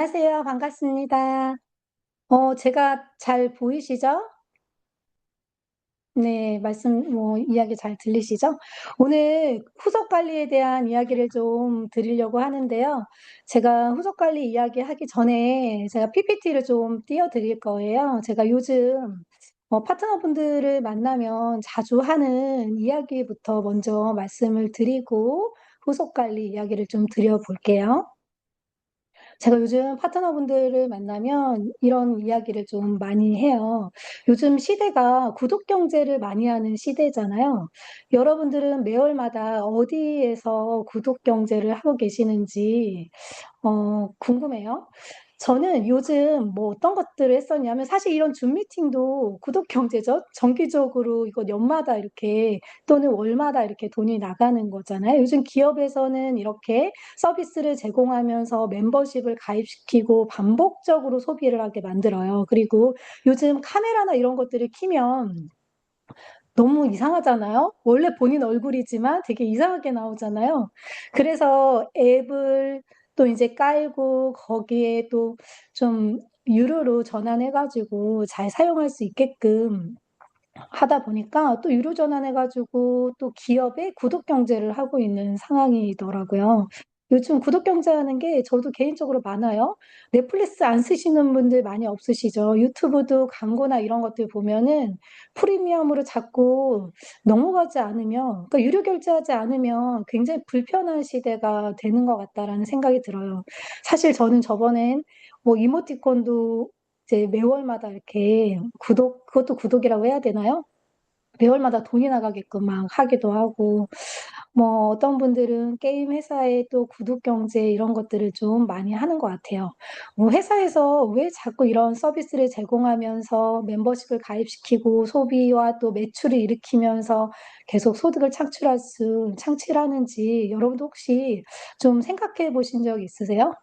안녕하세요. 반갑습니다. 제가 잘 보이시죠? 네. 이야기 잘 들리시죠? 오늘 후속 관리에 대한 이야기를 좀 드리려고 하는데요. 제가 후속 관리 이야기하기 전에 제가 PPT를 좀 띄워 드릴 거예요. 제가 요즘 파트너분들을 만나면 자주 하는 이야기부터 먼저 말씀을 드리고 후속 관리 이야기를 좀 드려 볼게요. 제가 요즘 파트너분들을 만나면 이런 이야기를 좀 많이 해요. 요즘 시대가 구독 경제를 많이 하는 시대잖아요. 여러분들은 매월마다 어디에서 구독 경제를 하고 계시는지 궁금해요. 저는 요즘 뭐 어떤 것들을 했었냐면 사실 이런 줌 미팅도 구독 경제죠. 정기적으로 이거 연마다 이렇게 또는 월마다 이렇게 돈이 나가는 거잖아요. 요즘 기업에서는 이렇게 서비스를 제공하면서 멤버십을 가입시키고 반복적으로 소비를 하게 만들어요. 그리고 요즘 카메라나 이런 것들을 켜면 너무 이상하잖아요. 원래 본인 얼굴이지만 되게 이상하게 나오잖아요. 그래서 앱을 또 인제 깔고 거기에 또 좀 유료로 전환해 가지고 잘 사용할 수 있게끔 하다 보니까 또 유료 전환해 가지고 또 기업에 구독 경제를 하고 있는 상황이더라고요. 요즘 구독 경제하는 게 저도 개인적으로 많아요. 넷플릭스 안 쓰시는 분들 많이 없으시죠? 유튜브도 광고나 이런 것들 보면은 프리미엄으로 자꾸 넘어가지 않으면 그러니까 유료 결제하지 않으면 굉장히 불편한 시대가 되는 것 같다라는 생각이 들어요. 사실 저는 저번엔 뭐 이모티콘도 이제 매월마다 이렇게 그것도 구독이라고 해야 되나요? 매월마다 돈이 나가게끔 막 하기도 하고 뭐 어떤 분들은 게임 회사의 또 구독 경제 이런 것들을 좀 많이 하는 것 같아요. 회사에서 왜 자꾸 이런 서비스를 제공하면서 멤버십을 가입시키고 소비와 또 매출을 일으키면서 계속 소득을 창출하는지 여러분도 혹시 좀 생각해 보신 적 있으세요?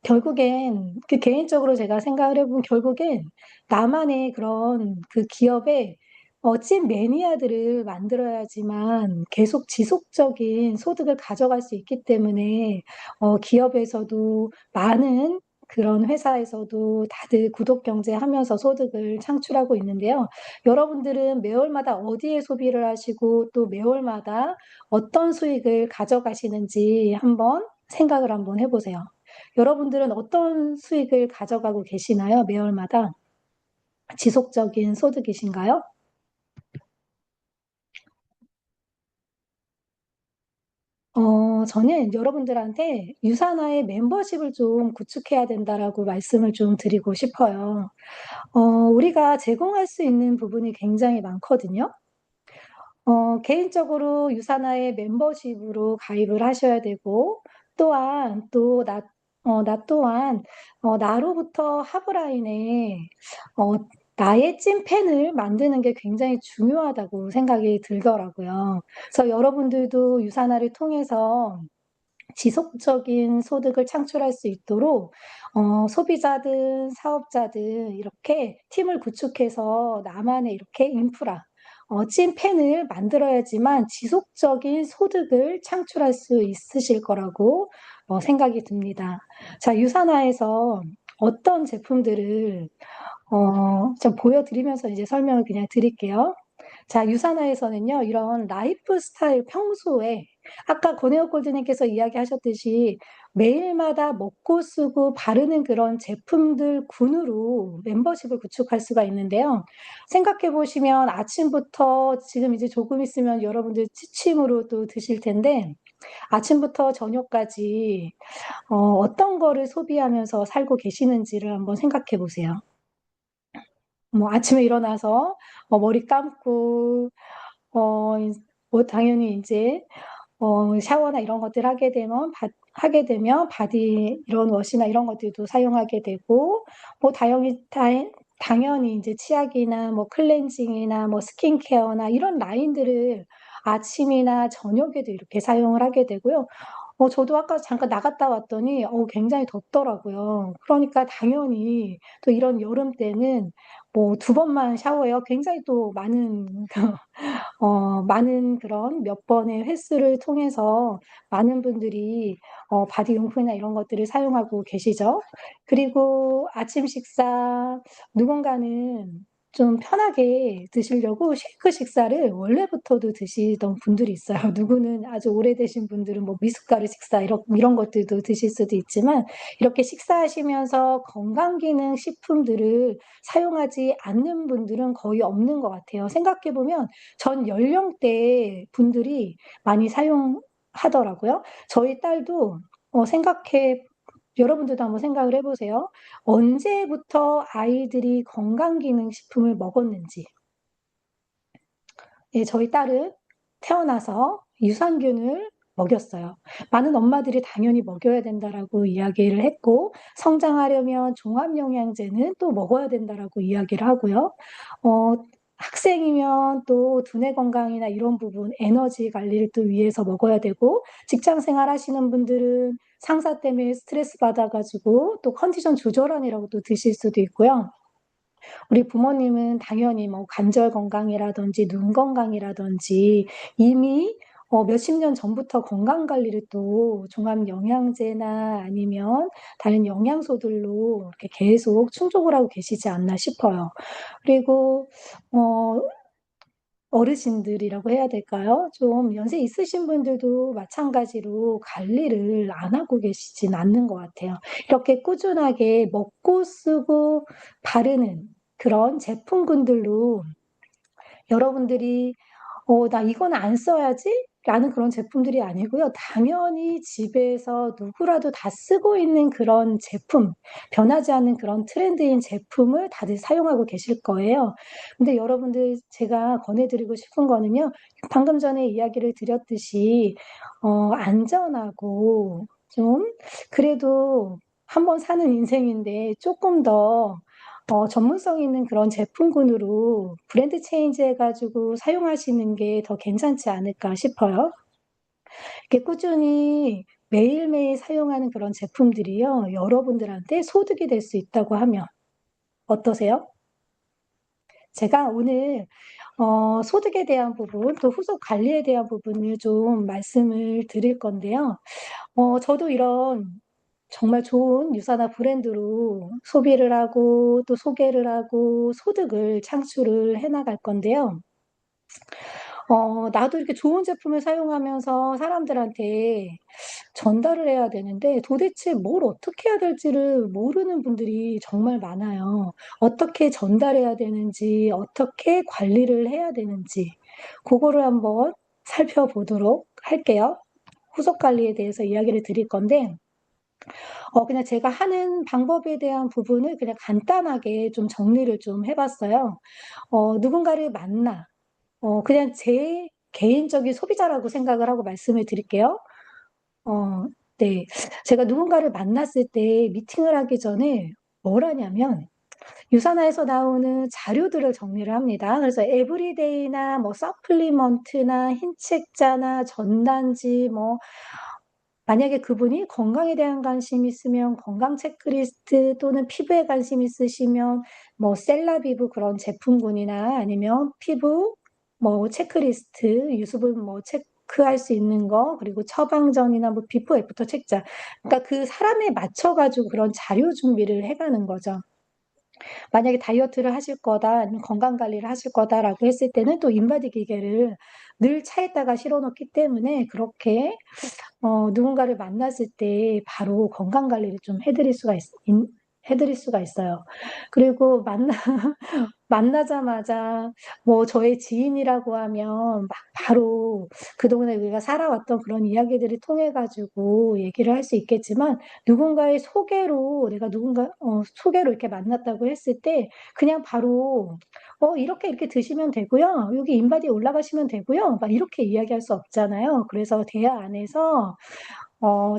결국엔 개인적으로 제가 생각을 해 보면 결국엔 나만의 그런 그 기업의 찐 매니아들을 만들어야지만 계속 지속적인 소득을 가져갈 수 있기 때문에 기업에서도 많은 그런 회사에서도 다들 구독 경제하면서 소득을 창출하고 있는데요. 여러분들은 매월마다 어디에 소비를 하시고 또 매월마다 어떤 수익을 가져가시는지 한번 생각을 한번 해 보세요. 여러분들은 어떤 수익을 가져가고 계시나요? 매월마다? 지속적인 소득이신가요? 저는 여러분들한테 "유사나의 멤버십을 좀 구축해야 된다."라고 말씀을 좀 드리고 싶어요. 우리가 제공할 수 있는 부분이 굉장히 많거든요. 개인적으로 유사나의 멤버십으로 가입을 하셔야 되고 또한 나 또한 나로부터 하브라인에 어 나의 찐팬을 만드는 게 굉장히 중요하다고 생각이 들더라고요. 그래서 여러분들도 유사나를 통해서 지속적인 소득을 창출할 수 있도록 소비자든 사업자든 이렇게 팀을 구축해서 나만의 이렇게 인프라 찐팬을 만들어야지만 지속적인 소득을 창출할 수 있으실 거라고 생각이 듭니다. 자, 유산화에서 어떤 제품들을 좀 보여 드리면서 이제 설명을 그냥 드릴게요. 자, 유산화에서는요. 이런 라이프 스타일 평소에 아까 권혜옥 골드님께서 이야기하셨듯이 매일마다 먹고 쓰고 바르는 그런 제품들 군으로 멤버십을 구축할 수가 있는데요. 생각해 보시면 아침부터 지금 이제 조금 있으면 여러분들 취침으로 또 드실 텐데 아침부터 저녁까지 어떤 거를 소비하면서 살고 계시는지를 한번 생각해 보세요. 뭐 아침에 일어나서 머리 감고 인 뭐 당연히 인제 샤워나 이런 것들 하게 되면 바디 이런 워시나 이런 것들도 사용하게 되고 뭐 당연히 인제 치약이나 뭐 클렌징이나 뭐 스킨케어나 이런 라인들을 아침이나 저녁에도 이렇게 사용을 하게 되고요. 저도 아까 잠깐 나갔다 왔더니 굉장히 덥더라고요. 그러니까 당연히 또 이런 여름 때는 뭐 2번만 샤워해요. 굉장히 또 많은 많은 그런 몇 번의 횟수를 통해서 많은 분들이 바디 용품이나 이런 것들을 사용하고 계시죠. 그리고 아침 식사 누군가는 좀 편하게 드시려고 쉐이크 식사를 원래부터도 드시던 분들이 있어요. 누구는 아주 오래되신 분들은 뭐 미숫가루 식사 이런 것들도 드실 수도 있지만 이렇게 식사하시면서 건강기능 식품들을 사용하지 않는 분들은 거의 없는 것 같아요. 생각해 보면 전 연령대 분들이 많이 사용하더라고요. 저희 딸도 생각해 여러분들도 한번 생각을 해 보세요. 언제부터 아이들이 건강기능식품을 먹었는지. 예, 저희 딸은 태어나서 유산균을 먹였어요. 많은 엄마들이 당연히 먹여야 된다라고 이야기를 했고, 성장하려면 종합영양제는 또 먹어야 된다라고 이야기를 하고요. 어, 학생이면 또 두뇌 건강이나 이런 부분, 에너지 관리를 또 위해서 먹어야 되고, 직장 생활 하시는 분들은 상사 때문에 스트레스 받아가지고 또 컨디션 조절하느라고 또 드실 수도 있고요. 우리 부모님은 당연히 뭐 관절 건강이라든지 눈 건강이라든지 이미 몇십 년 전부터 건강 관리를 또 종합 영양제나 아니면 다른 영양소들로 이렇게 계속 충족을 하고 계시지 않나 싶어요. 그리고 어 어르신들이라고 해야 될까요? 좀 연세 있으신 분들도 마찬가지로 관리를 안 하고 계시진 않는 것 같아요. 이렇게 꾸준하게 먹고 쓰고 바르는 그런 제품군들로 여러분들이 '나 이거는 안 써야지.' 라는 그런 제품들이 아니고요. 당연히 집에서 누구라도 다 쓰고 있는 그런 제품, 변하지 않는 그런 트렌드인 제품을 다들 사용하고 계실 거예요. 근데 여러분들 제가 권해 드리고 싶은 거는요. 방금 전에 이야기를 드렸듯이 안전하고 좀 그래도 한 번 사는 인생인데 쪼끔 더 전문성 있는 그런 제품군으로 브랜드 체인지 해 가지고 사용하시는 게 더 괜찮지 않을까 싶어요. 이렇게 꾸준히 매일매일 사용하는 그런 제품들이요. 여러분들한테 소득이 될 수 있다고 하면 어떠세요? 제가 오늘 소득에 대한 부분 또 후속 관리에 대한 부분을 좀 말씀을 드릴 건데요. 저도 이런 정말 좋은 유사나 브랜드로 소비를 하고 또 소개를 하고 소득을 창출을 해 나갈 건데요. 나도 이렇게 좋은 제품을 사용하면서 사람들한테 전달을 해야 되는데 도대체 뭘 어떻게 해야 될지를 모르는 분들이 정말 많아요. 어떻게 전달해야 되는지, 어떻게 관리를 해야 되는지 고거를 한번 살펴보도록 할게요. 후속 관리에 대해서 이야기를 드릴 건데 그냥 제가 하는 방법에 대한 부분을 그냥 간단하게 좀 정리를 좀 해 봤어요. 누군가를 만나 그냥 제 개인적인 소비자라고 생각을 하고 말씀을 드릴게요. 어 네. 제가 누군가를 만났을 때 미팅을 하기 전에 뭘 하냐면 유산화에서 나오는 자료들을 정리를 합니다. 그래서 에브리데이나 뭐 서플리먼트나 흰책자나 전단지 뭐 만약에 그분이 건강에 대한 관심이 있으면 건강 체크리스트 또는 피부에 관심 있으시면 뭐 셀라비브 그런 제품군이나 아니면 피부 뭐 체크리스트 유수분 뭐 체크할 수 있는 거 그리고 처방전이나 뭐 비포 애프터 책자 그러니까 그 사람에 맞춰 가지고 그런 자료 준비를 해 가는 거죠. 만약에 다이어트를 하실 거다 아니면 건강 관리를 하실 거다라고 했을 때는 또 인바디 기계를 늘 차에다가 실어 놓기 때문에 그렇게 누군가를 만났을 때 바로 건강 관리를 좀 해 드릴 수가 있어요. 그리고 만나자마자 뭐 저의 지인이라고 하면 막 바로 그동안에 우리가 살아왔던 그런 이야기들을 통해 가지고 얘기를 할 수 있겠지만 누군가의 소개로 내가 누군가 소개로 이렇게 만났다고 했을 때 그냥 바로 이렇게 이렇게 드시면 되고요. 여기 인바디에 올라가시면 되고요." 막 이렇게 이야기할 수 없잖아요. 그래서 대화 안에서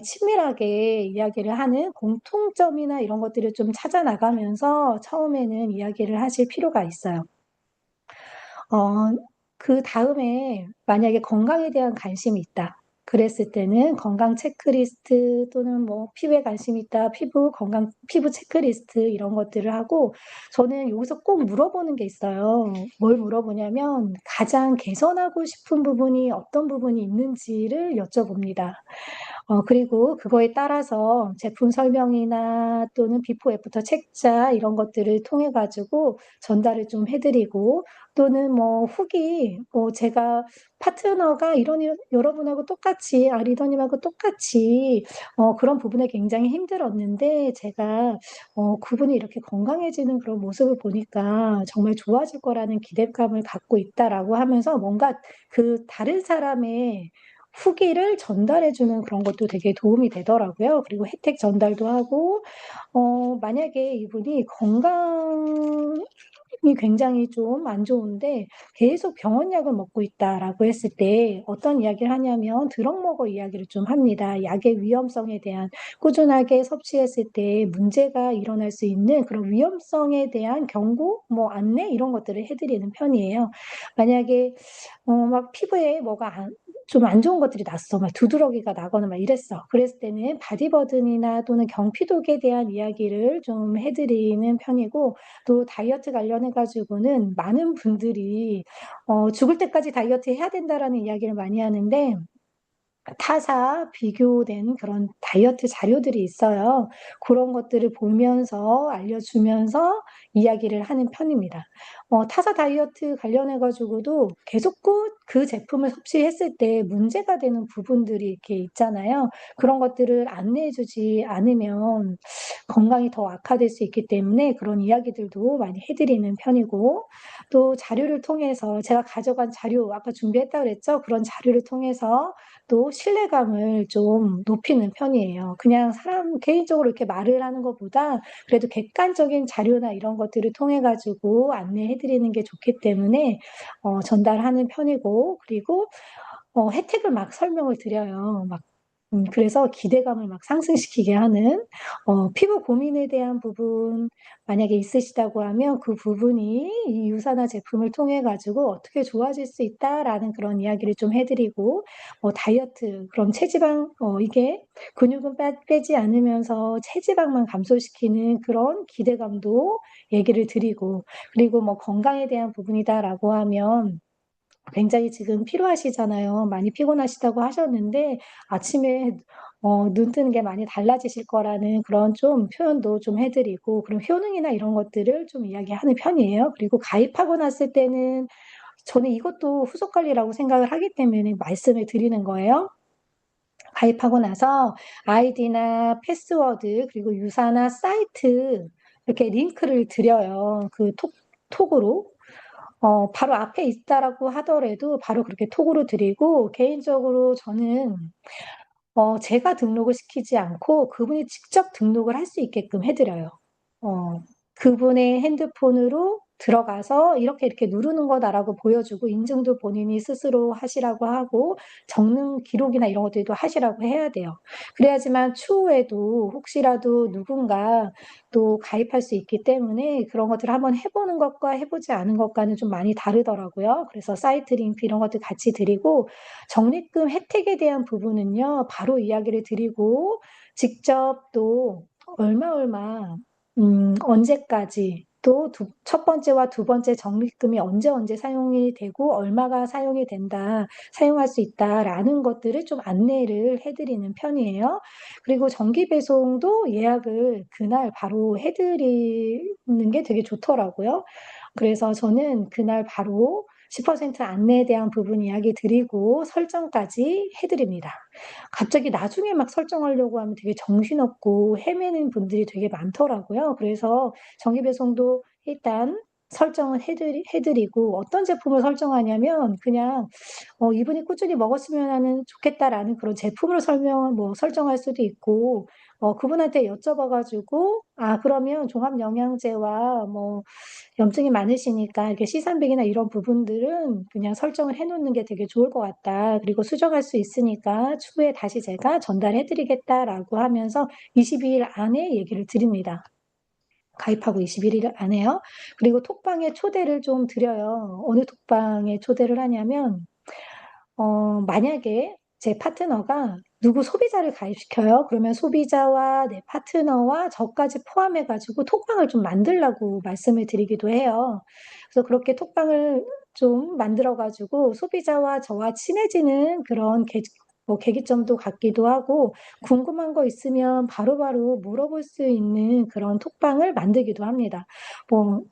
친밀하게 이야기를 하는 공통점이나 이런 것들을 좀 찾아 나가면서 처음에는 이야기를 하실 필요가 있어요. 그다음에 만약에 건강에 대한 관심이 있다. 그랬을 때는 건강 체크리스트 또는 뭐 피부에 관심이 있다, 피부 체크리스트 이런 것들을 하고 저는 여기서 꼭 물어보는 게 있어요. 뭘 물어보냐면 가장 개선하고 싶은 부분이 어떤 부분이 있는지를 여쭤봅니다. 그리고 그거에 따라서 제품 설명이나 또는 비포 애프터 책자 이런 것들을 통해 가지고 전달을 좀 해 드리고 또는 뭐 후기 제가 파트너가 이런 여러분하고 똑같이 리더님하고 똑같이 그런 부분에 굉장히 힘들었는데 제가 그분이 이렇게 건강해지는 그런 모습을 보니까 정말 좋아질 거라는 기대감을 갖고 있다라고 하면서 뭔가 그 다른 사람의 후기를 전달해 주는 그런 것도 되게 도움이 되더라고요. 그리고 혜택 전달도 하고 만약에 이분이 건강이 굉장히 좀 안 좋은데 계속 병원약을 먹고 있다라고 했을 때 어떤 이야기를 하냐면 드럭머거 이야기를 좀 합니다. 약의 위험성에 대한 꾸준하게 섭취했을 때 문제가 일어날 수 있는 그런 위험성에 대한 경고, 뭐 안내 이런 것들을 해 드리는 편이에요. 만약에 막 피부에 뭐가 좀 안 좋은 것들이 났어. 막 두드러기가 나거나 막 이랬어. 그랬을 때는 바디버든이나 또는 경피독에 대한 이야기를 좀 해 드리는 편이고 또 다이어트 관련해 가지고는 많은 분들이 "죽을 때까지 다이어트 해야 된다."라는 이야기를 많이 하는데 타사 비교된 그런 다이어트 자료들이 있어요. 그런 것들을 보면서 알려주면서 이야기를 하는 편입니다. 타사 다이어트 관련해 가지고도 계속 그 제품을 섭취했을 때 문제가 되는 부분들이 이렇게 있잖아요. 그런 것들을 안내해 주지 않으면 건강이 더 악화될 수 있기 때문에 그런 이야기들도 많이 해 드리는 편이고 또 자료를 통해서 제가 가져간 자료 아까 준비했다 그랬죠? 그런 자료를 통해서 또 신뢰감을 좀 높이는 편이에요. 그냥 사람 개인적으로 이렇게 말을 하는 것보다 그래도 객관적인 자료나 이런 것들을 통해 가지고 안내해 드리는 게 좋기 때문에 전달하는 편이고 그리고 혜택을 막 설명을 드려요. 그래서 기대감을 막 상승시키게 하는 피부 고민에 대한 부분 만약에 있으시다고 하면 그 부분이 이 유산화 제품을 통해 가지고 "어떻게 좋아질 수 있다."라는 그런 이야기를 좀 해 드리고 다이어트 그럼 체지방 이게 근육은 빼지 않으면서 체지방만 감소시키는 그런 기대감도 얘기를 드리고 그리고 뭐 "건강에 대한 부분이다."라고 하면 굉장히 지금 피로하시잖아요. 많이 피곤하시다고 하셨는데 아침에 눈 뜨는 게 많이 달라지실 거라는 그런 좀 표현도 좀 해 드리고 그런 효능이나 이런 것들을 좀 이야기하는 편이에요. 그리고 가입하고 났을 때는 저는 이것도 후속 관리라고 생각을 하기 때문에 말씀을 드리는 거예요. 가입하고 나서 아이디나 패스워드 그리고 유사나 사이트 이렇게 링크를 드려요. 그 톡으로. 바로 앞에 있다라고 하더라도 바로 그렇게 톡으로 드리고 개인적으로 저는 제가 등록을 시키지 않고 그분이 직접 등록을 할 수 있게끔 해 드려요. 어 그분의 핸드폰으로 들어가서 "이렇게, 이렇게 누르는 거다."라고 보여주고 인증도 본인이 스스로 하시라고 하고 적는 기록이나 이런 것들도 하시라고 해야 돼요. 그래야지만 추후에도 혹시라도 누군가 또 가입할 수 있기 때문에 그런 것들을 한번 해 보는 것과 해 보지 않은 것과는 좀 많이 다르더라고요. 그래서 사이트 링크 이런 것들 같이 드리고 적립금 혜택에 대한 부분은요 바로 이야기를 드리고 직접 또 얼마 언제까지 또 첫 번째와 두 번째 적립금이 언제 사용이 되고 얼마가 사용이 된다, 사용할 수 있다라는 것들을 좀 안내를 해 드리는 편이에요. 그리고 정기 배송도 예약을 그날 바로 해 드리는 게 되게 좋더라고요. 그래서 저는 그날 바로 10% 안내에 대한 부분 이야기 드리고 설정까지 해 드립니다. 갑자기 나중에 막 설정하려고 하면 되게 정신없고 헤매는 분들이 되게 많더라고요. 그래서 정기 배송도 일단 설정을 해 드리고 어떤 제품을 설정하냐면 그냥 '이분이 꾸준히 먹었으면 하는 좋겠다.'라는 그런 제품으로 설정할 수도 있고 그분한테 여쭤봐 가지고 그러면 종합 영양제와 뭐 염증이 많으시니까 이렇게 C300이나 이런 부분들은 그냥 설정을 해 놓는 게 되게 좋을 것 같다. 그리고 수정할 수 있으니까 추후에 다시 제가 전달해 드리겠다."라고 하면서 22일 안에 얘기를 드립니다. 가입하고 21일 안에요. 그리고 톡방에 초대를 좀 드려요. 어느 톡방에 초대를 하냐면 만약에 제 파트너가 누구 소비자를 가입시켜요. 그러면 소비자와 내 파트너와 저까지 포함해 가지고 톡방을 좀 만들라고 말씀을 드리기도 해요. 그래서 그렇게 톡방을 좀 만들어 가지고 소비자와 저와 친해지는 그런 계기점도 갖기도 하고, 궁금한 거 있으면 바로바로 물어볼 수 있는 그런 톡방을 만들기도 합니다.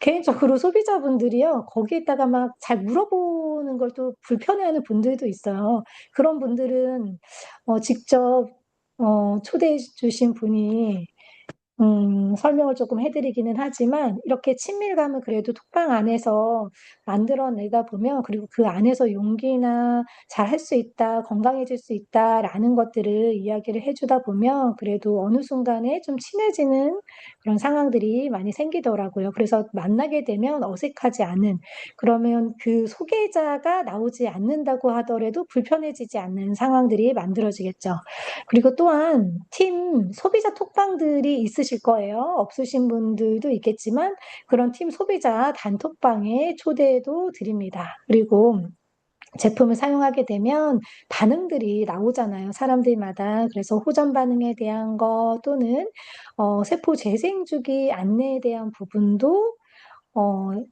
개인적으로 소비자분들이요, 거기에다가 막 잘 물어보는 걸 또 불편해하는 분들도 있어요. 그런 분들은 직접 초대해 주신 분이 설명을 조금 해 드리기는 하지만, 이렇게 친밀감을 그래도 톡방 안에서 만들어 내다 보면, 그리고 그 안에서 용기나 '잘할 수 있다. 건강해질 수 있다.'라는 것들을 이야기를 해 주다 보면 그래도 어느 순간에 좀 친해지는 그런 상황들이 많이 생기더라고요. 그래서 만나게 되면 어색하지 않은, 그러면 그 소개자가 나오지 않는다고 하더라도 불편해지지 않는 상황들이 만들어지겠죠. 그리고 또한 팀 소비자 톡방들이 있으실 거예요. 없으신 분들도 있겠지만, 그런 팀 소비자 단톡방에 초대도 드립니다. 그리고 제품을 사용하게 되면 반응들이 나오잖아요, 사람들마다. 그래서 호전 반응에 대한 거, 또는 세포 재생 주기 안내에 대한 부분도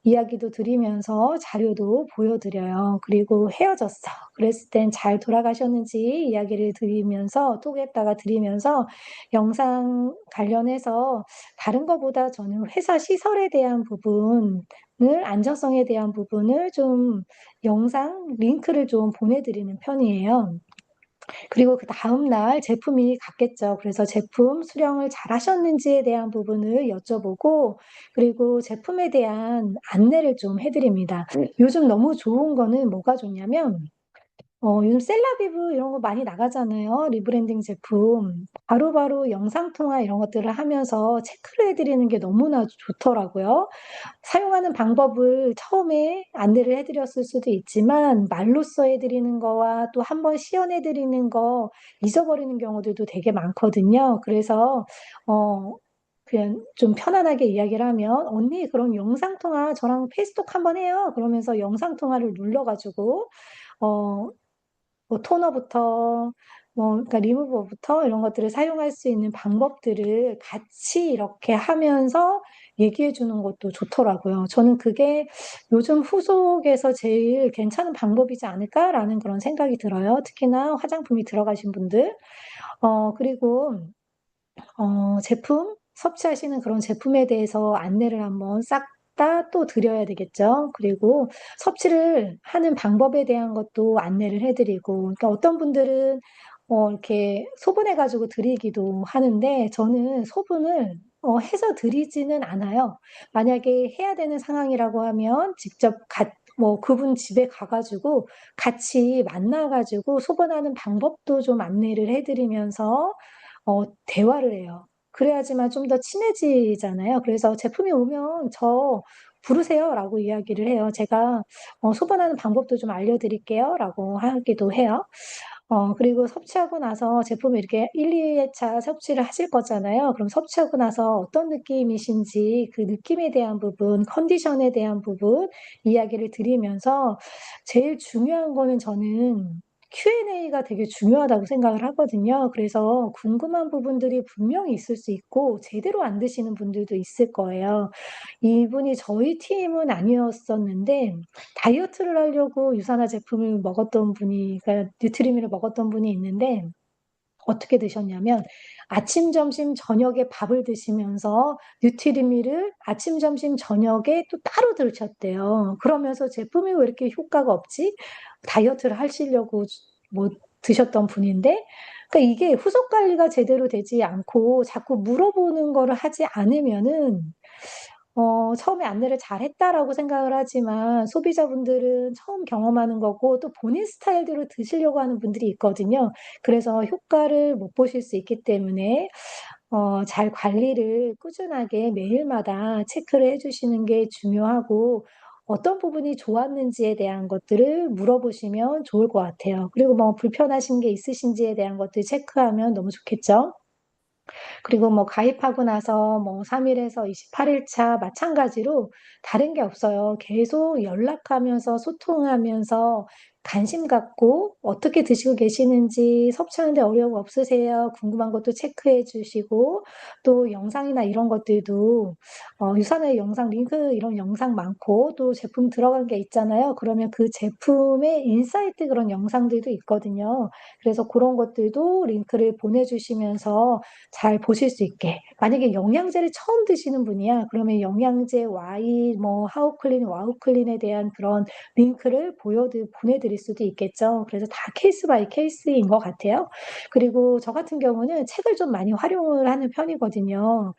이야기도 드리면서 자료도 보여드려요. 그리고 "헤어졌어. 그랬을 땐 잘 돌아가셨는지 이야기를 드리면서, 톡에다가 드리면서 영상 관련해서 다른 거보다 저는 회사 시설에 대한 부분을, 안전성에 대한 부분을 좀 영상 링크를 좀 보내드리는 편이에요. 그리고 그다음 날 제품이 갔겠죠. 그래서 제품 수령을 잘하셨는지에 대한 부분을 여쭤보고, 그리고 제품에 대한 안내를 좀 해 드립니다. 요즘 너무 좋은 거는 뭐가 좋냐면, 요즘 셀라비브 이런 거 많이 나가잖아요, 리브랜딩 제품. 바로바로 영상 통화 이런 것들을 하면서 체크를 해 드리는 게 너무나 좋더라고요. 사용하는 방법을 처음에 안내를 해 드렸을 수도 있지만, 말로써 해 드리는 거와 또 한 번 시연해 드리는 거 잊어버리는 경우들도 되게 많거든요. 그래서 어 그냥 좀 편안하게 이야기를 하면, "언니 그럼 영상 통화 저랑 페이스톡 한번 해요." 그러면서 영상 통화를 눌러 가지고 어 토너부터 그러니까 리무버부터 이런 것들을 사용할 수 있는 방법들을 같이 이렇게 하면서 얘기해 주는 것도 좋더라고요. 저는 그게 '요즘 후속에서 제일 괜찮은 방법이지 않을까?'라는 그런 생각이 들어요. 특히나 화장품이 들어가신 분들. 그리고 제품 섭취하시는 그런 제품에 대해서 안내를 한번 싹 다 또 드려야 되겠죠. 그리고 섭취를 하는 방법에 대한 것도 안내를 해 드리고, 그러니까 어떤 분들은 이렇게 소분해 가지고 드리기도 하는데, 저는 소분을 해서 드리지는 않아요. 만약에 해야 되는 상황이라고 하면 직접 그분 집에 가 가지고 같이 만나 가지고 소분하는 방법도 좀 안내를 해 드리면서 대화를 해요. 그래야지만 좀 더 친해지잖아요. 그래서 "제품이 오면 저 부르세요."라고 이야기를 해요. 제가 "소분하는 방법도 좀 알려드릴게요."라고 하기도 해요. 그리고 섭취하고 나서 제품을 이렇게 1-2 회차 섭취를 하실 거잖아요. 그럼 섭취하고 나서 어떤 느낌이신지, 그 느낌에 대한 부분, 컨디션에 대한 부분 이야기를 드리면서, 제일 중요한 거는 저는 Q&A가 되게 중요하다고 생각을 하거든요. 그래서 궁금한 부분들이 분명히 있을 수 있고, 제대로 안 드시는 분들도 있을 거예요. 이분이 저희 팀은 아니었었는데, 다이어트를 하려고 유산화 제품을 먹었던 분이, 그러니까 뉴트리미를 먹었던 분이 있는데, 어떻게 드셨냐면 아침, 점심, 저녁에 밥을 드시면서 뉴트리미를 아침, 점심, 저녁에 또 따로 드셨대요. 그러면서 '제품이 왜 이렇게 효과가 없지?' 다이어트를 하시려고 드셨던 분인데, 그러니까 이게 후속 관리가 제대로 되지 않고 자꾸 물어보는 거를 하지 않으면은, 처음에 안내를 잘했다라고 생각을 하지만 소비자분들은 처음 경험하는 거고, 또 본인 스타일대로 드시려고 하는 분들이 있거든요. 그래서 효과를 못 보실 수 있기 때문에 잘 관리를 꾸준하게 매일마다 체크를 해 주시는 게 중요하고, 어떤 부분이 좋았는지에 대한 것들을 물어보시면 좋을 것 같아요. 그리고 불편하신 게 있으신지에 대한 것들 체크하면 너무 좋겠죠. 그리고 가입하고 나서 3 일에서 28 일차 마찬가지로 다른 게 없어요. 계속 연락하면서 소통하면서 관심 갖고 어떻게 드시고 계시는지 섭취하는 데 어려움 없으세요? 궁금한 것도 체크해 주시고 또 영상이나 이런 것들도 유산의 영상 링크 이런 영상 많고 또 제품 들어간 게 있잖아요. 그러면 그 제품의 인사이트 그런 영상들도 있거든요. 그래서 그런 것들도 링크를 보내주시면서 잘 보실 수 있게. 만약에 영양제를 처음 드시는 분이야. 그러면 영양제 Y, 뭐, 하우클린, 와우클린에 대한 그런 링크를 보내드릴 수도 있겠죠. 그래서 다 케이스 바이 케이스인 것 같아요. 그리고 저 같은 경우는 책을 좀 많이 활용을 하는 편이거든요.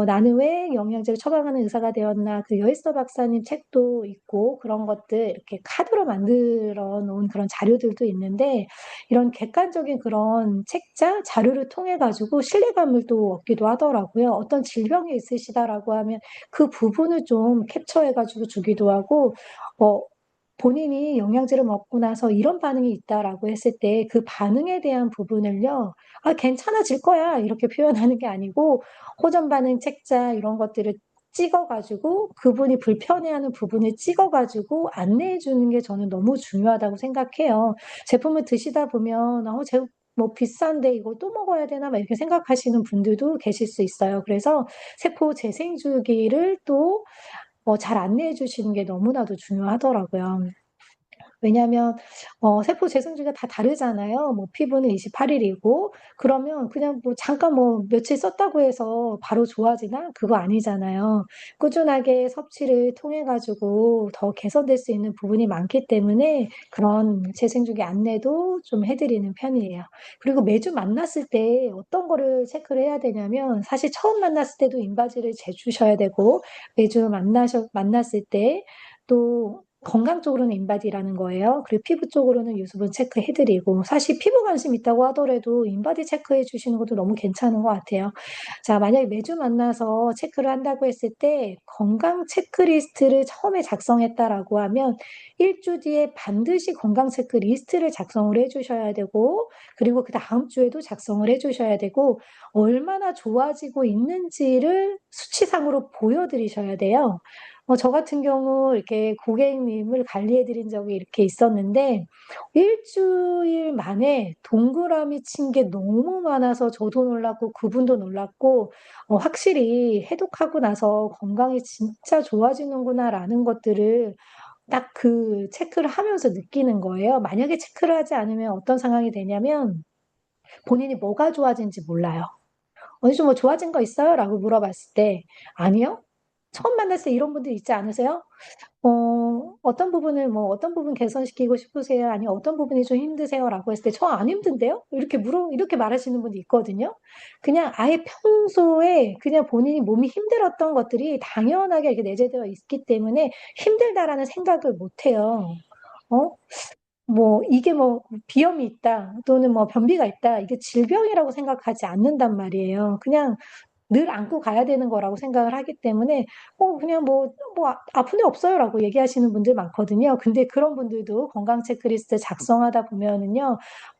나는 왜 영양제를 처방하는 의사가 되었나, 그 여에스더 박사님 책도 있고, 그런 것들 이렇게 카드로 만들어 놓은 그런 자료들도 있는데, 이런 객관적인 그런 책자, 자료를 통해 가지고 신뢰감을 또 얻기도 하더라고요. 어떤 질병이 있으시다라고 하면 그 부분을 좀 캡처해 가지고 주기도 하고, 어, 본인이 영양제를 먹고 나서 이런 반응이 있다라고 했을 때 그 반응에 대한 부분을요, 아, 괜찮아질 거야. 이렇게 표현하는 게 아니고, 호전 반응 책자 이런 것들을 찍어 가지고 그분이 불편해하는 부분을 찍어 가지고 안내해 주는 게 저는 너무 중요하다고 생각해요. 제품을 드시다 보면 뭐 비싼데 이거 또 먹어야 되나 막 이렇게 생각하시는 분들도 계실 수 있어요. 그래서 세포 재생 주기를 또 잘 안내해 주시는 게 너무나도 중요하더라고요. 왜냐하면 세포 재생주기가 다 다르잖아요. 뭐 피부는 28일이고 그러면 그냥 뭐 잠깐 뭐 며칠 썼다고 해서 바로 좋아지나? 그거 아니잖아요. 꾸준하게 섭취를 통해 가지고 더 개선될 수 있는 부분이 많기 때문에 그런 재생주기 안내도 좀 해 드리는 편이에요. 그리고 매주 만났을 때 어떤 거를 체크를 해야 되냐면 사실 처음 만났을 때도 인바디를 재주셔야 되고 매주 만났을 때 또 건강 쪽으로는 인바디라는 거예요. 그리고 피부 쪽으로는 유수분 체크해 드리고 사실 피부 관심 있다고 하더라도 인바디 체크해 주시는 것도 너무 괜찮은 것 같아요. 자, 만약에 매주 만나서 체크를 한다고 했을 때 건강 체크리스트를 처음에 작성했다라고 하면 1주 뒤에 반드시 건강 체크리스트를 작성을 해 주셔야 되고 그리고 그다음 주에도 작성을 해 주셔야 되고 얼마나 좋아지고 있는지를 수치상으로 보여 드리셔야 돼요. 저 같은 경우 이렇게 고객님을 관리해 드린 적이 이렇게 있었는데 일 주일 만에 동그라미 친 게 너무 많아서 저도 놀랐고 그분도 놀랐고 확실히 해독하고 나서 '건강이 진짜 좋아지는구나.'라는 것들을 딱 그 체크를 하면서 느끼는 거예요. 만약에 체크를 하지 않으면 어떤 상황이 되냐면 본인이 뭐가 좋아진지 몰라요. "어디 좀 뭐 좋아진 거 있어요?"라고 물어봤을 때 "아니요." 처음 만났을 때 이런 분들 있지 않으세요? 어떤 부분을 뭐 "어떤 부분 개선시키고 싶으세요?" 아니면 "어떤 부분이 좀 힘드세요?"라고 했을 때 "저 안 힘든데요?" 이렇게 말하시는 분도 있거든요. 그냥 아예 평소에 그냥 본인이 몸이 힘들었던 것들이 당연하게 이렇게 내재되어 있기 때문에 '힘들다.'라는 생각을 못 해요. 어? 뭐 이게 뭐 비염이 있다 또는 뭐 변비가 있다 이게 질병이라고 생각하지 않는단 말이에요. 그냥 늘 안고 가야 되는 거라고 생각을 하기 때문에 그냥 뭐 아픈 데 없어요."라고 얘기하시는 분들 많거든요. 근데 그런 분들도 건강 체크리스트 작성하다 보면은요.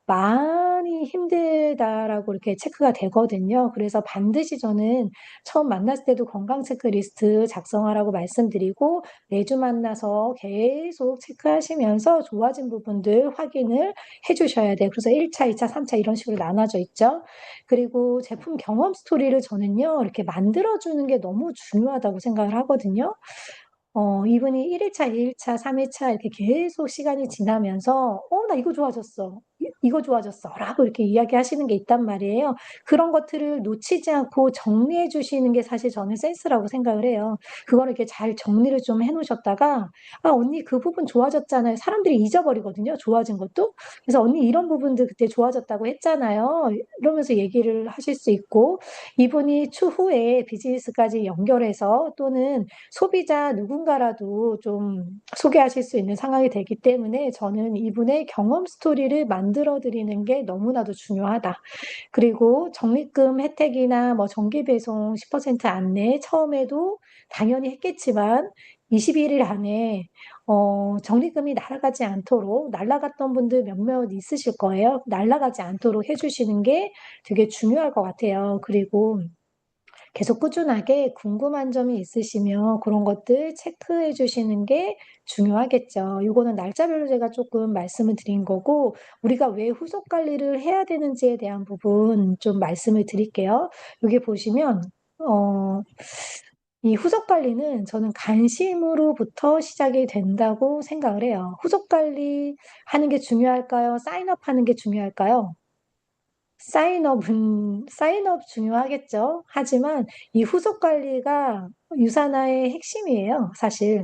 "많이 힘들다."라고 이렇게 체크가 되거든요. 그래서 반드시 저는 처음 만났을 때도 건강 체크리스트 작성하라고 말씀드리고 매주 만나서 계속 체크하시면서 좋아진 부분들 확인을 해 주셔야 돼요. 그래서 1 차, 2 차, 3차 이런 식으로 나눠져 있죠. 그리고 제품 경험 스토리를 저는요. 이렇게 만들어 주는 게 너무 중요하다고 생각을 하거든요. 이분이 1 일차, 2 일차, 3 일차 이렇게 계속 시간이 지나면서 나 이거 좋아졌어. 이거 좋아졌어."라고 이렇게 이야기하시는 게 있단 말이에요. 그런 것들을 놓치지 않고 정리해 주시는 게 사실 저는 센스라고 생각을 해요. 그거를 이렇게 잘 정리를 좀 해 놓으셨다가 "아 언니 그 부분 좋아졌잖아요." 사람들이 잊어버리거든요, 좋아진 것도. 그래서 "언니 이런 부분들 그때 좋아졌다고 했잖아요." 이러면서 얘기를 하실 수 있고 이분이 추후에 비즈니스까지 연결해서 또는 소비자 누군가라도 좀 소개하실 수 있는 상황이 되기 때문에 저는 이분의 경험 스토리를 만들어 드리는 게 너무나도 중요하다. 그리고 적립금 혜택이나 뭐 정기 배송 10% 안내 처음에도 당연히 했겠지만 21일 안에 적립금이 날아가지 않도록 날아갔던 분들 몇몇 있으실 거예요. 날아가지 않도록 해 주시는 게 되게 중요할 것 같아요. 그리고 계속 꾸준하게 궁금한 점이 있으시면 그런 것들 체크해 주시는 게 중요하겠죠. 요거는 날짜별로 제가 조금 말씀을 드린 거고, 우리가 왜 후속 관리를 해야 되는지에 대한 부분 좀 말씀을 드릴게요. 여기 보시면 어 이 후속 관리는 저는 관심으로부터 시작이 된다고 생각을 해요. 후속 관리하는 게 중요할까요? 사인업하는 게 중요할까요? 사인업 중요하겠죠. 하지만 이 후속 관리가 유산화의 핵심이에요, 사실.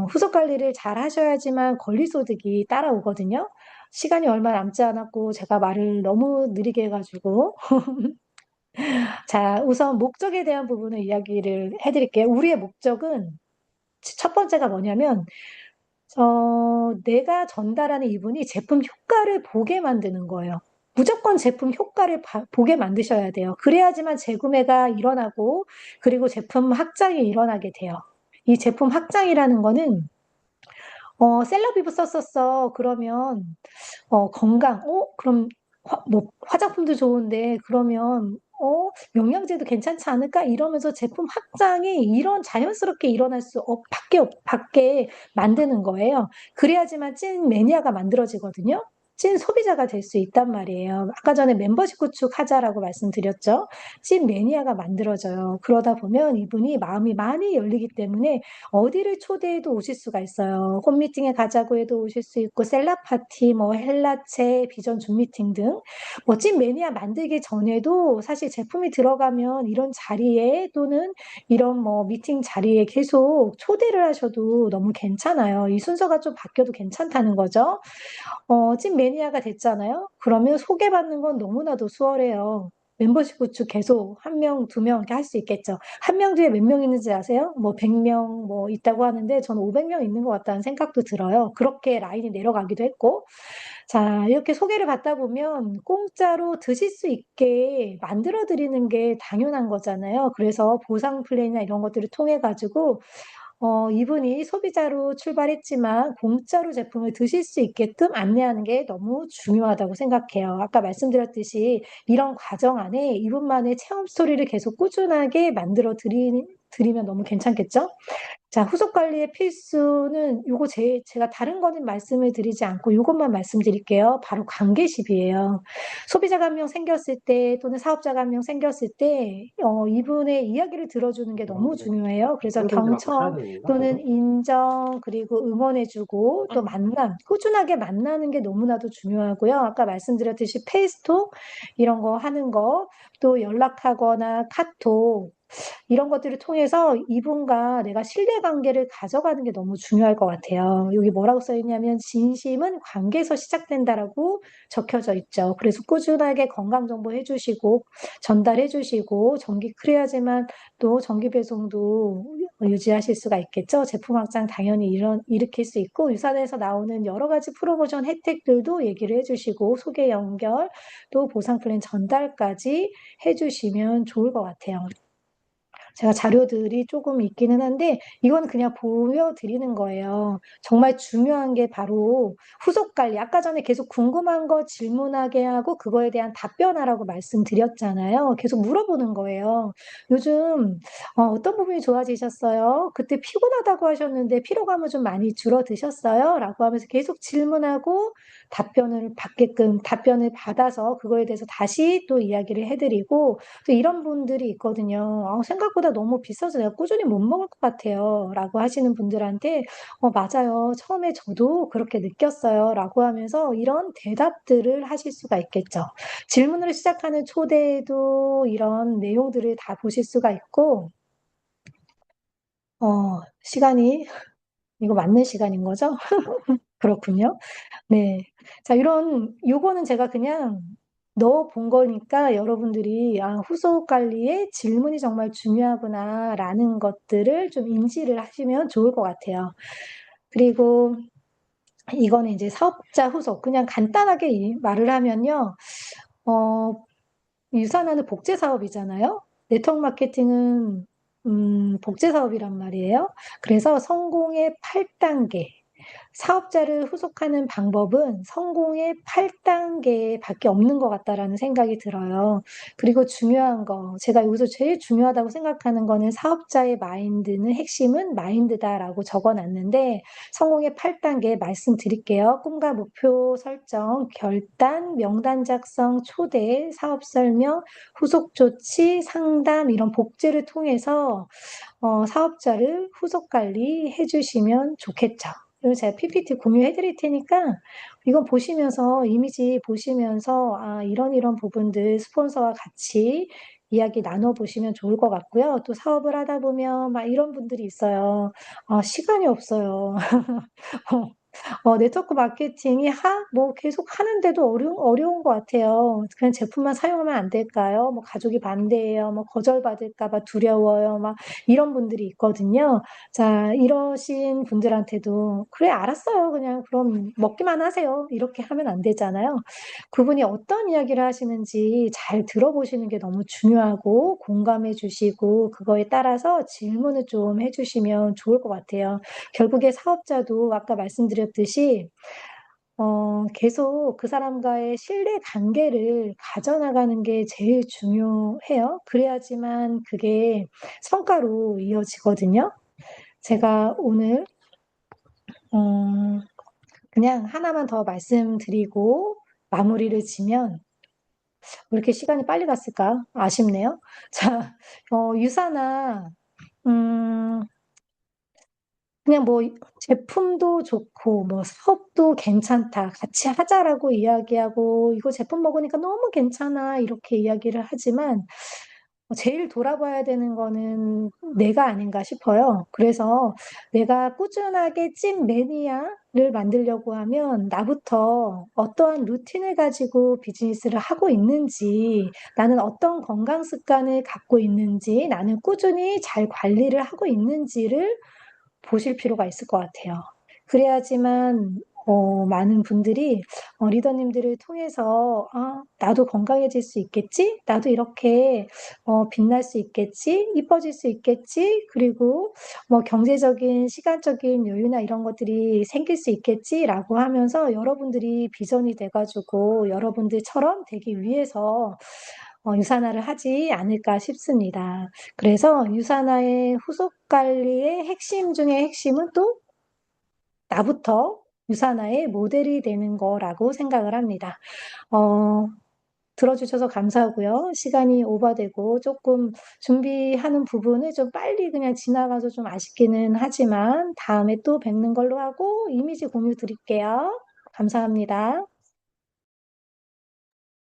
후속 관리를 잘 하셔야지만 권리소득이 따라오거든요. 시간이 얼마 남지 않았고 제가 말을 너무 느리게 해가지고. 자, 우선 목적에 대한 부분을 이야기를 해드릴게요. 우리의 목적은 첫 번째가 뭐냐면, 내가 전달하는 이분이 제품 효과를 보게 만드는 거예요. 무조건 제품 효과를 보게 만드셔야 돼요. 그래야지만 재구매가 일어나고, 그리고 제품 확장이 일어나게 돼요. 이 제품 확장이라는 거는, 셀러비브 썼었어. 그러면, 건강, 그럼, 뭐, 화장품도 좋은데, 그러면, 영양제도 괜찮지 않을까? 이러면서 제품 확장이 이런 자연스럽게 일어날 밖에 만드는 거예요. 그래야지만 찐 매니아가 만들어지거든요. 찐 소비자가 될 수 있단 말이에요. 아까 전에 멤버십 구축하자라고 말씀드렸죠. 찐 매니아가 만들어져요. 그러다 보면 이분이 마음이 많이 열리기 때문에 어디를 초대해도 오실 수가 있어요. 홈미팅에 가자고 해도 오실 수 있고, 셀럽 파티, 뭐 헬라체, 비전 줌 미팅 등 멋진 매니아 만들기 전에도 사실 제품이 들어가면 이런 자리에 또는 이런 뭐 미팅 자리에 계속 초대를 하셔도 너무 괜찮아요. 이 순서가 좀 바뀌어도 괜찮다는 거죠. 찐 매니아가 됐잖아요. 그러면 소개받는 건 너무나도 수월해요. 멤버십 구축 계속 한 명, 두 명 이렇게 할 수 있겠죠. 한 명 뒤에 몇 명 있는지 아세요? 뭐 100명 뭐 있다고 하는데 저는 500명 있는 것 같다는 생각도 들어요. 그렇게 라인이 내려가기도 했고. 자, 이렇게 소개를 받다 보면 공짜로 드실 수 있게 만들어 드리는 게 당연한 거잖아요. 그래서 보상 플랜이나 이런 것들을 통해 가지고 이분이 소비자로 출발했지만 공짜로 제품을 드실 수 있게끔 안내하는 게 너무 중요하다고 생각해요. 아까 말씀드렸듯이 이런 과정 안에 이분만의 체험 스토리를 계속 꾸준하게 드리면 너무 괜찮겠죠? 자, 후속 관리의 필수는 요거 제가 다른 거는 말씀을 드리지 않고 요것만 말씀드릴게요. 바로 관계십이에요. 소비자가 한 명 생겼을 때 또는 사업자가 한 명 생겼을 때, 이분의 이야기를 들어주는 게 너무 중요해요. 그래서 경청 또는 인정, 그리고 응원해주고 또 꾸준하게 만나는 게 너무나도 중요하고요. 아까 말씀드렸듯이 페이스톡 이런 거 하는 거, 또 연락하거나 카톡, 이런 것들을 통해서 이분과 내가 신뢰관계를 가져가는 게 너무 중요할 것 같아요. 여기 뭐라고 써 있냐면 진심은 관계에서 시작된다라고 적혀져 있죠. 그래서 꾸준하게 건강 정보 해주시고 전달해주시고 그래야지만 또 정기 배송도 유지하실 수가 있겠죠. 제품 확장 당연히 일으킬 수 있고 유산에서 나오는 여러 가지 프로모션 혜택들도 얘기를 해주시고 소개 연결 또 보상 플랜 전달까지 해주시면 좋을 것 같아요. 제가 자료들이 조금 있기는 한데 이건 그냥 보여드리는 거예요. 정말 중요한 게 바로 후속 관리. 아까 전에 계속 궁금한 거 질문하게 하고 그거에 대한 답변하라고 말씀드렸잖아요. 계속 물어보는 거예요. 요즘 어떤 부분이 좋아지셨어요? 그때 피곤하다고 하셨는데 피로감은 좀 많이 줄어드셨어요? 라고 하면서 계속 질문하고 답변을 받아서 그거에 대해서 다시 또 이야기를 해드리고 또 이런 분들이 있거든요. 생각보다 너무 비싸서 내가 꾸준히 못 먹을 것 같아요. 라고 하시는 분들한테, 맞아요. 처음에 저도 그렇게 느꼈어요. 라고 하면서 이런 대답들을 하실 수가 있겠죠. 질문으로 시작하는 초대에도 이런 내용들을 다 보실 수가 있고, 시간이, 이거 맞는 시간인 거죠? 그렇군요. 네. 자, 요거는 제가 그냥 넣어 본 거니까 여러분들이, 후속 관리에 질문이 정말 중요하구나라는 것들을 좀 인지를 하시면 좋을 것 같아요. 그리고 이거는 이제 사업자 후속. 그냥 간단하게 말을 하면요. 어, 유산하는 복제 사업이잖아요. 네트워크 마케팅은, 복제 사업이란 말이에요. 그래서 성공의 8단계. 사업자를 후속하는 방법은 성공의 8단계 밖에 없는 것 같다라는 생각이 들어요. 그리고 중요한 거, 제가 여기서 제일 중요하다고 생각하는 거는 사업자의 마인드는 핵심은 마인드다라고 적어 놨는데 성공의 8단계 말씀드릴게요. 꿈과 목표 설정, 결단, 명단 작성, 초대, 사업 설명, 후속 조치, 상담 이런 복제를 통해서 사업자를 후속 관리해 주시면 좋겠죠. 그리고 제가 PPT 공유해 드릴 테니까 이거 보시면서 이미지 보시면서 이런 부분들 스폰서와 같이 이야기 나눠 보시면 좋을 것 같고요. 또 사업을 하다 보면 막 이런 분들이 있어요. 시간이 없어요. 네트워크 마케팅이 뭐 계속 하는데도 어려운 것 같아요. 그냥 제품만 사용하면 안 될까요? 뭐 가족이 반대해요. 뭐 거절받을까 봐 두려워요. 막 이런 분들이 있거든요. 자, 이러신 분들한테도 그래, 알았어요. 그냥 그럼 먹기만 하세요. 이렇게 하면 안 되잖아요. 그분이 어떤 이야기를 하시는지 잘 들어보시는 게 너무 중요하고 공감해 주시고 그거에 따라서 질문을 좀 해주시면 좋을 것 같아요. 결국에 사업자도 아까 말씀드렸듯이 계속 그 사람과의 신뢰 관계를 가져나가는 게 제일 중요해요. 그래야지만 그게 성과로 이어지거든요. 제가 오늘 음 그냥 하나만 더 말씀드리고 마무리를 지면 왜 이렇게 시간이 빨리 갔을까? 아쉽네요. 자, 유사나 음 그냥 뭐 제품도 좋고 뭐 사업도 괜찮다. 같이 하자라고 이야기하고 "이거 제품 먹으니까 너무 괜찮아." 이렇게 이야기를 하지만 제일 돌아봐야 되는 거는 내가 아닌가 싶어요. 그래서 내가 꾸준하게 찐 매니아를 만들려고 하면 나부터 어떠한 루틴을 가지고 비즈니스를 하고 있는지, 나는 어떤 건강 습관을 갖고 있는지, 나는 꾸준히 잘 관리를 하고 있는지를 보실 필요가 있을 것 같아요. 그래야지만 많은 분들이 리더님들을 통해서 '아 나도 건강해질 수 있겠지? 나도 이렇게 빛날 수 있겠지? 이뻐질 수 있겠지? 그리고 뭐 경제적인 시간적인 여유나 이런 것들이 생길 수 있겠지?'라고 하면서 여러분들이 비전이 돼 가지고 여러분들처럼 되기 위해서 유산화를 하지 않을까 싶습니다. 그래서 유산화의 후속 관리의 핵심 중의 핵심은 또 나부터 유산화의 모델이 되는 거라고 생각을 합니다. 어 들어주셔서 감사하고요. 시간이 오버되고 조금 준비하는 부분을 좀 빨리 그냥 지나가서 좀 아쉽기는 하지만 다음에 또 뵙는 걸로 하고 이미지 공유 드릴게요. 감사합니다.